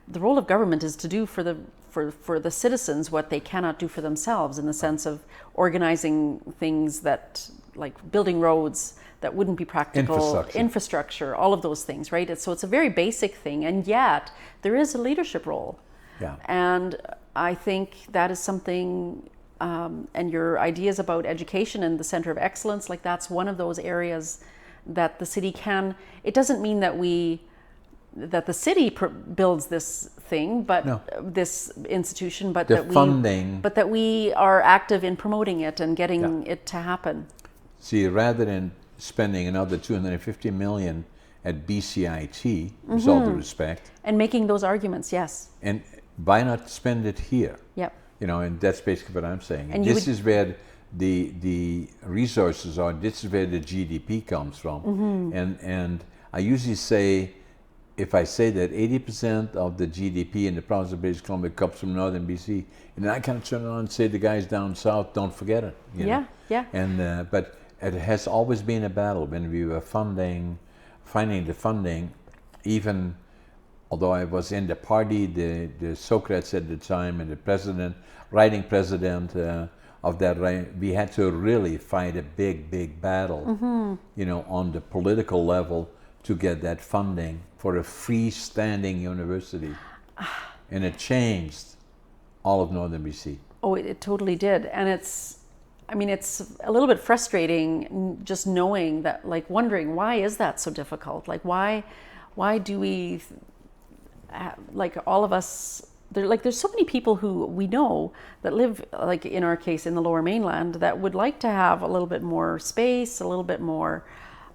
the role of government is to do for the citizens what they cannot do for themselves, in the sense of organizing things that, like building roads that wouldn't be practical, infrastructure, all of those things, right? So it's a very basic thing, and yet there is a leadership role. And I think that is something, and your ideas about education and the center of excellence, like that's one of those areas that the city can, it doesn't mean that we that the city builds this thing, but No. this institution, but The that funding. but that we are active in promoting it and getting it to happen. See, rather than spending another 250 million at BCIT, with all due respect, And making those arguments, yes. and why not spend it here? Yep. You know, and that's basically what I'm saying. And This is where the resources are. This is where the GDP comes from. And I usually say, if I say that 80% of the GDP in the province of British Columbia comes from northern BC, and I kind of turn around and say the guys down south, don't forget it. You know? Yeah. And but it has always been a battle when we were finding the funding, even although I was in the party, the Socrates at the time, and the writing president of that, we had to really fight a big battle, you know, on the political level to get that funding for a freestanding university. And it changed all of northern BC. Oh, it totally did. And it's a little bit frustrating just knowing that, like, wondering, why is that so difficult? Like, why do we, like, all of us, there's so many people who we know that live, like in our case, in the Lower Mainland, that would like to have a little bit more space, a little bit more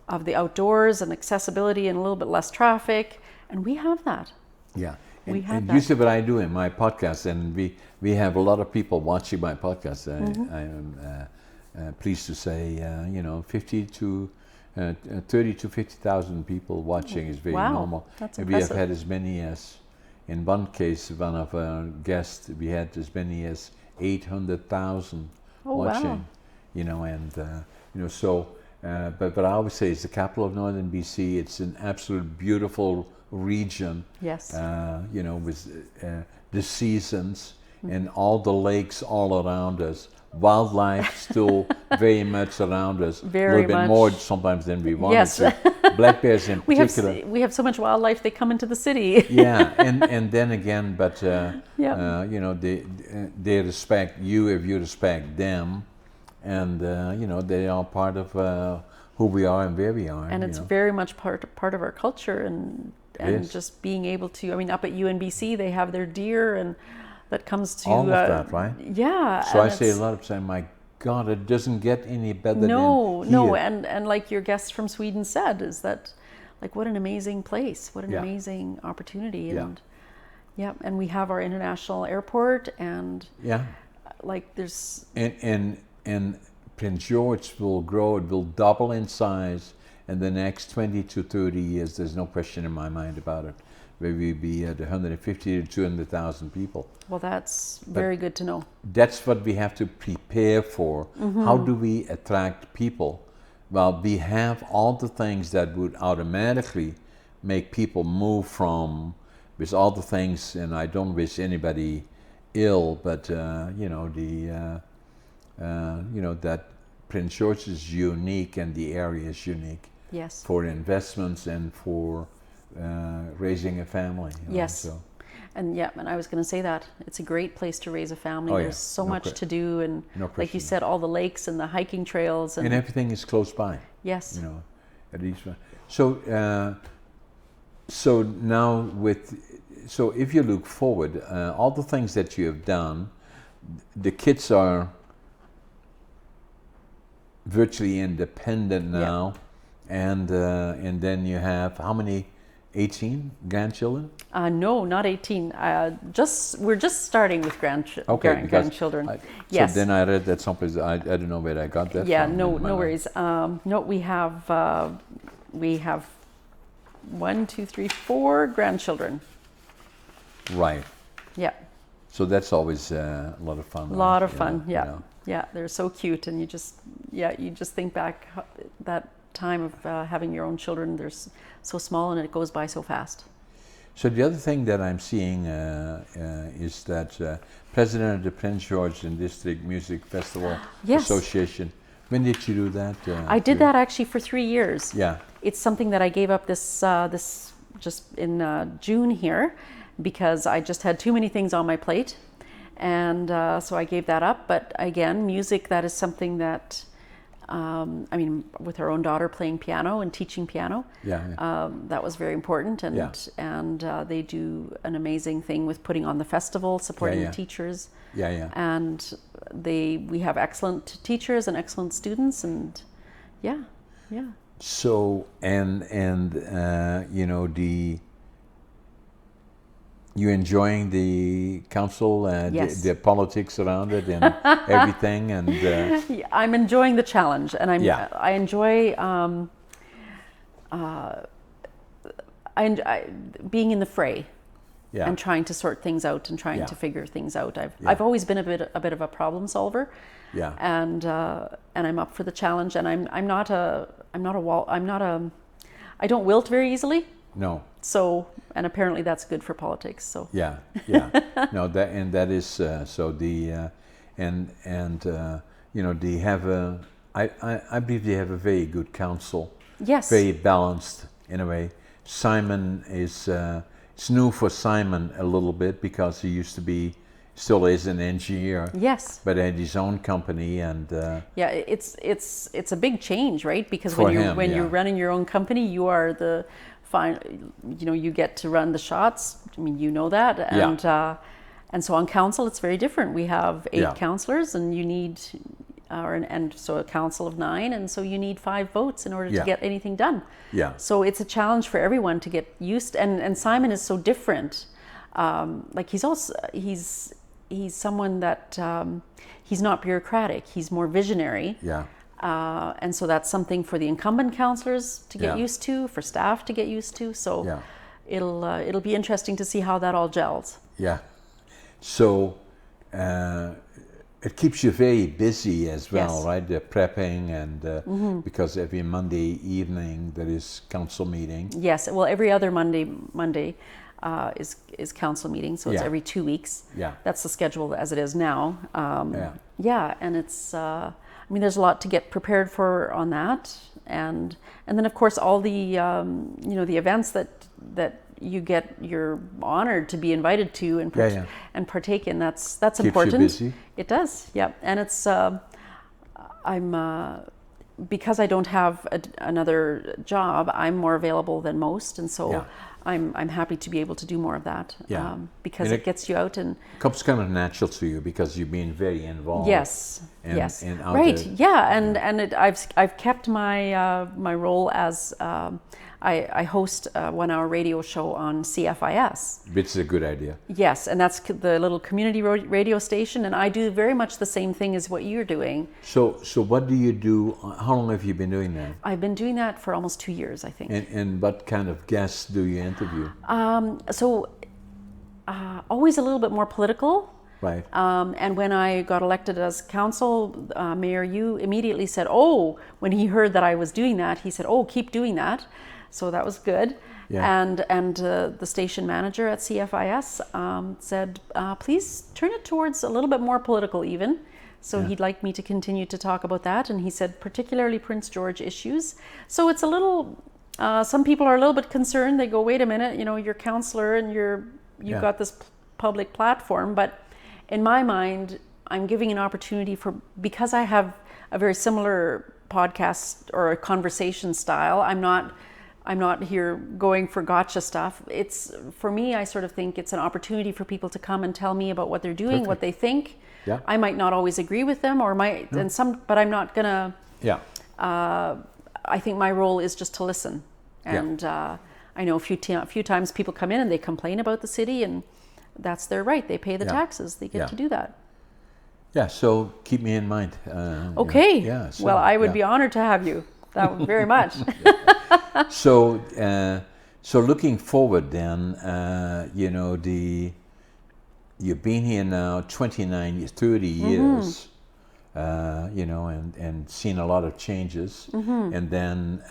of the outdoors and accessibility and a little bit less traffic. And we have that. Yeah. We have and that. usually what I do in my podcast, and we have a lot of people watching my podcast. I am pleased to say, you know, 30 to 50,000 people watching is very Wow, normal. that's and we have impressive. had as many as, in one case, one of our guests, we had as many as 800,000 watching. Wow. You know, and you know, so. But I always say it's the capital of northern BC. It's an absolute beautiful region. Yes. You know, with the seasons and all the lakes all around us. Wildlife still very much around us. Very a little bit much. more sometimes than we wanted Yes. to. Black bears in particular. We have so much wildlife, they come into the city. Yeah, and then again, but Yeah. you know, they respect you if you respect them. And you know, they are part of who we are and where we are. And it's you know. very much part of our culture, and is. just being able to, I mean, up at UNBC they have their deer, and that comes to all of that, right? Yeah. So and I say a it's- lot of time, my God, it doesn't get any better No, than no, here. and like your guest from Sweden said, is that, like, what an amazing place, what an Yeah. amazing opportunity, Yeah. and and we have our international airport, and Yeah, like there's and Prince George will grow. It will double in size in the next 20 to 30 years. There's no question in my mind about it. Where we'll be at 150 to 200,000 people. well, that's very good to know. That's what we have to prepare for. How do we attract people? Well, we have all the things that would automatically make people move from, with all the things, and I don't wish anybody ill, but you know, you know, that Prince George is unique and the area is unique Yes. for investments and for raising a family. you know, Yes. so. And I was going to say that it's a great place to raise a family. Oh, yeah. There's so No much to do, and no like question. you said, all the lakes and the hiking trails, and And everything is close by. yes, You know, at least. So, so now so if you look forward, all the things that you have done, the kids are virtually independent now, and then you have how many? 18 grandchildren? no, not 18. We're just starting with Okay, because grandchildren. Yes. So then I read that someplace. I don't know where I got that Yeah, from. no in my life. worries. No, we have 1, 2, 3, 4 grandchildren. Right. Yeah, So that's always a lot of fun. a lot of you fun. know, Yeah, you know. yeah, they're so cute, and you just think back that time of having your own children. They're so small, and it goes by so fast. So the other thing that I'm seeing is that president of the Prince George and District Music Festival Yes. Association. When did you do that? I did that actually for 3 years. Yeah. It's something that I gave up this just in June here, because I just had too many things on my plate, and so I gave that up. But again, music, that is something that I mean, with our own daughter playing piano and teaching piano. That was very important, and they do an amazing thing with putting on the festival, supporting the teachers. And we have excellent teachers and excellent students, and So you enjoying the council and yes. the politics around it and everything, and I'm enjoying the challenge, and I enjoy being in the fray. And trying to sort things out and trying to figure things out. I've always been a bit of a problem solver. And I'm up for the challenge. And I don't wilt very easily. No. So, and apparently that's good for politics. So. No, that is so the they have I believe they have a very good council. Yes. Very balanced in a way. Simon is. It's new for Simon a little bit because he still is an engineer. Yes. But had his own company and. It's a big change, right? Because for when you're running your own company, you are the you get to run the shots. I mean, you know that, and so on council it's very different. We have 8 councillors, and you need. And so a council of 9, and so you need 5 votes in order to get anything done. So it's a challenge for everyone to get used. And Simon is so different. Like he's someone that he's not bureaucratic. He's more visionary. And so that's something for the incumbent councillors to get used to, for staff to get used to. So it'll be interesting to see how that all gels. So. It keeps you very busy as well, right? The prepping and because every Monday evening there is council meeting. Yes, well, every other Monday is council meeting, so it's every 2 weeks. That's the schedule as it is now. And it's I mean, there's a lot to get prepared for on that, and then of course all the the events that you're honored to be invited to and partake in. That's Keeps important. You busy. It does, and it's I'm because I don't have another job. I'm more available than most, and so I'm happy to be able to do more of that. Because it gets you out and comes kind of natural to you because you've been very involved. Yes. And right. I've kept my role as. I host a 1-hour radio show on CFIS. Which is a good idea. Yes, and that's the little community radio station, and I do very much the same thing as what you're doing. So what do you do? How long have you been doing that? I've been doing that for almost 2 years, I think. And what kind of guests do you interview? Always a little bit more political. Right. And when I got elected as council, Mayor Yu immediately said, when he heard that I was doing that, he said, keep doing that. So that was good. And the station manager at CFIS said, please turn it towards a little bit more political even. So he'd like me to continue to talk about that. And he said, particularly Prince George issues. So it's a little, some people are a little bit concerned. They go, wait a minute, you're councillor and you've got this public platform. But in my mind, I'm giving an opportunity because I have a very similar podcast or a conversation style. I'm not here going for gotcha stuff. It's, for me, I sort of think it's an opportunity for people to come and tell me about what they're doing, what they think. I might not always agree with them, but I'm not gonna. I think my role is just to listen. And I know a few times people come in and they complain about the city, and that's their right. They pay the taxes. They get to do that. So keep me in mind. Okay. So, well, I would be honored to have you. That would very much. So looking forward then, you've been here now 30 years, and seen a lot of changes. And then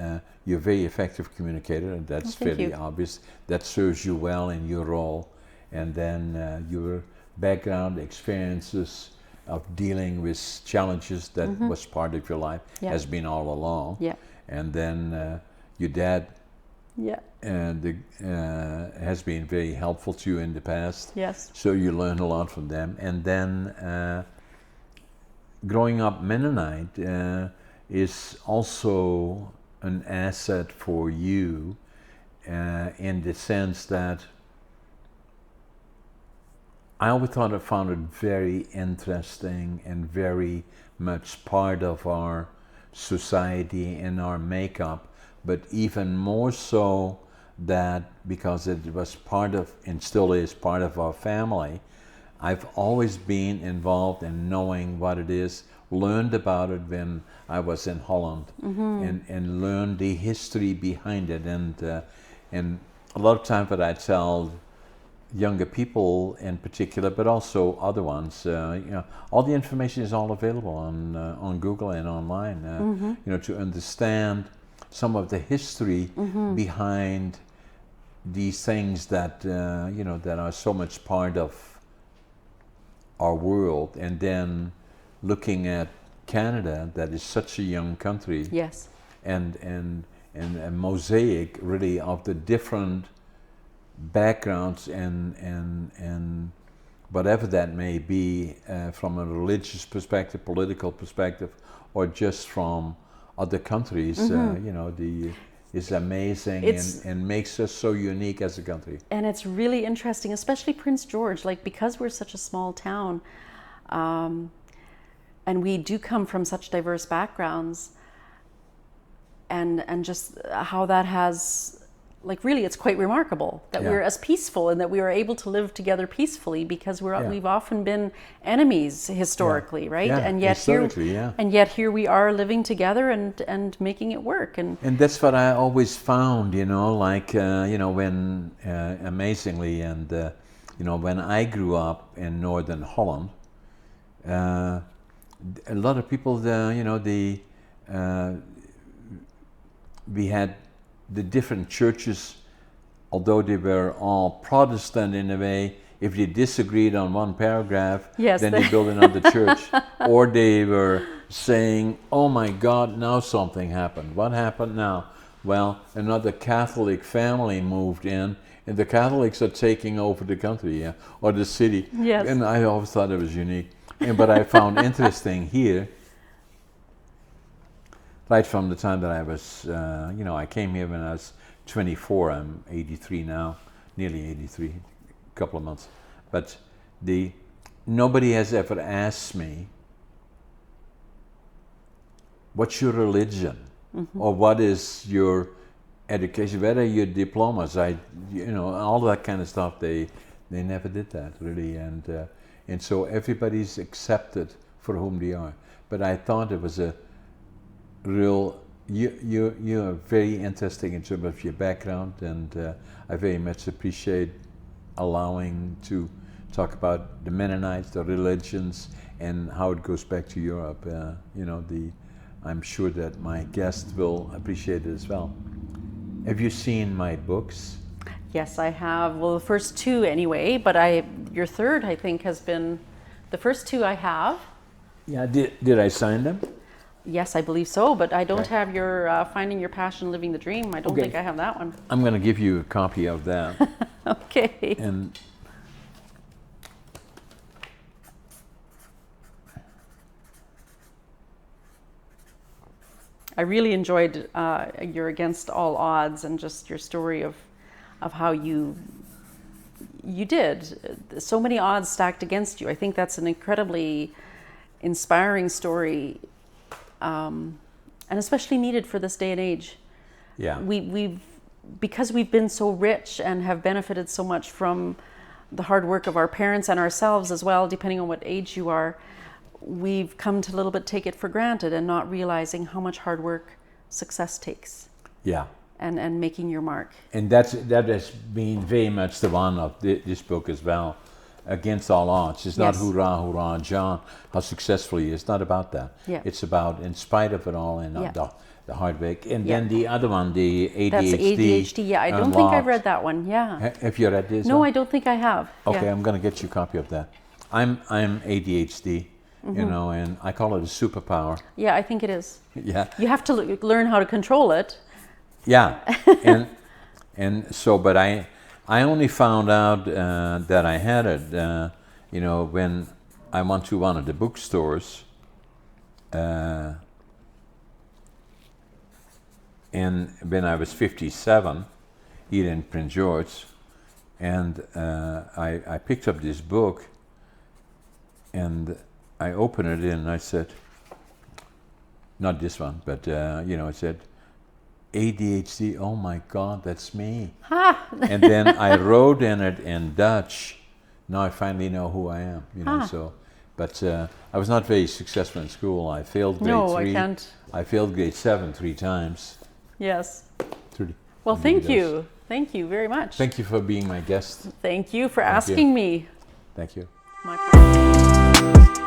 you're a very effective communicator, and that's fairly obvious. That serves you well in your role. And then your background experiences of dealing with challenges that was part of your life has been all along. And then your dad has been very helpful to you in the past. So you learn a lot from them. And then growing up Mennonite, is also an asset for you in the sense that I always found it very interesting and very much part of our society and our makeup, but even more so that because it was part of and still is part of our family, I've always been involved in knowing what it is, learned about it when I was in Holland, and learned the history behind it. And a lot of times what I tell younger people in particular, but also other ones, all the information is all available on Google and online, to understand some of the history behind these things that, that are so much part of our world. And then looking at Canada, that is such a young country. Yes. And a mosaic really of the different backgrounds and whatever that may be, from a religious perspective, political perspective, or just from other countries, is amazing and makes us so unique as a country. And it's really interesting, especially Prince George, like because we're such a small town, and we do come from such diverse backgrounds, and just how that has, like, really it's quite remarkable that we're as peaceful and that we are able to live together peacefully, because we've often been enemies historically, right? And yet here we are living together and making it work. And that's what I always found, when amazingly, and when I grew up in northern Holland, a lot of people, we had the different churches, although they were all Protestant in a way. If they disagreed on one paragraph, then they built another church. Or they were saying, oh my God, now something happened. What happened now? Well, another Catholic family moved in, and the Catholics are taking over the country, or the city. Yes. And I always thought it was unique. But I found interesting here, right from the time that I was, I came here when I was 24. I'm 83 now, nearly 83, a couple of months. But nobody has ever asked me, what's your religion? Or what is your education? What are your diplomas? All that kind of stuff. They never did that, really. And so everybody's accepted for whom they are. But I thought it was a real, you're very interesting in terms of your background, and I very much appreciate allowing to talk about the Mennonites, the religions, and how it goes back to Europe. I'm sure that my guests will appreciate it as well. Have you seen my books? Yes, I have. Well, the first two anyway, but your third, I think, has been the first two I have. Yeah, did I sign them? Yes, I believe so, but I don't have your Finding Your Passion, Living the Dream. I don't think I have that one. I'm going to give you a copy of that. Okay. And I really enjoyed your Against All Odds, and just your story of how you did. So many odds stacked against you. I think that's an incredibly inspiring story, and especially needed for this day and age. Yeah. Because we've been so rich and have benefited so much from the hard work of our parents and ourselves as well, depending on what age you are, we've come to a little bit take it for granted and not realizing how much hard work success takes. Yeah. And making your mark. And that has been very much the one of this book as well. Against All Odds. It's not hurrah, hurrah, John, how successful he is. It's not about that. Yeah. It's about in spite of it all and the hard work. And then the other one, the ADHD. That's ADHD, yeah. I don't think I've read that one, yeah. Have you read this? No, I don't think I have. Okay, I'm going to get you a copy of that. I'm ADHD, and I call it a superpower. Yeah, I think it is. Yeah. You have to learn how to control it. Yeah, and so, but I only found out that I had it, when I went to one of the bookstores And when I was 57, here in Prince George, and I picked up this book, and I opened it and I said, not this one, but it said, ADHD, oh my God, that's me. Ha! And then I wrote in it in Dutch. Now I finally know who I am, so. But I was not very successful in school. I failed grade 3. No, I can't. I failed grade 7 3 times. Yes. Trudy. Well, thank you. Thank you very much. Thank you for being my guest. Thank you for asking me. Thank you. My pleasure.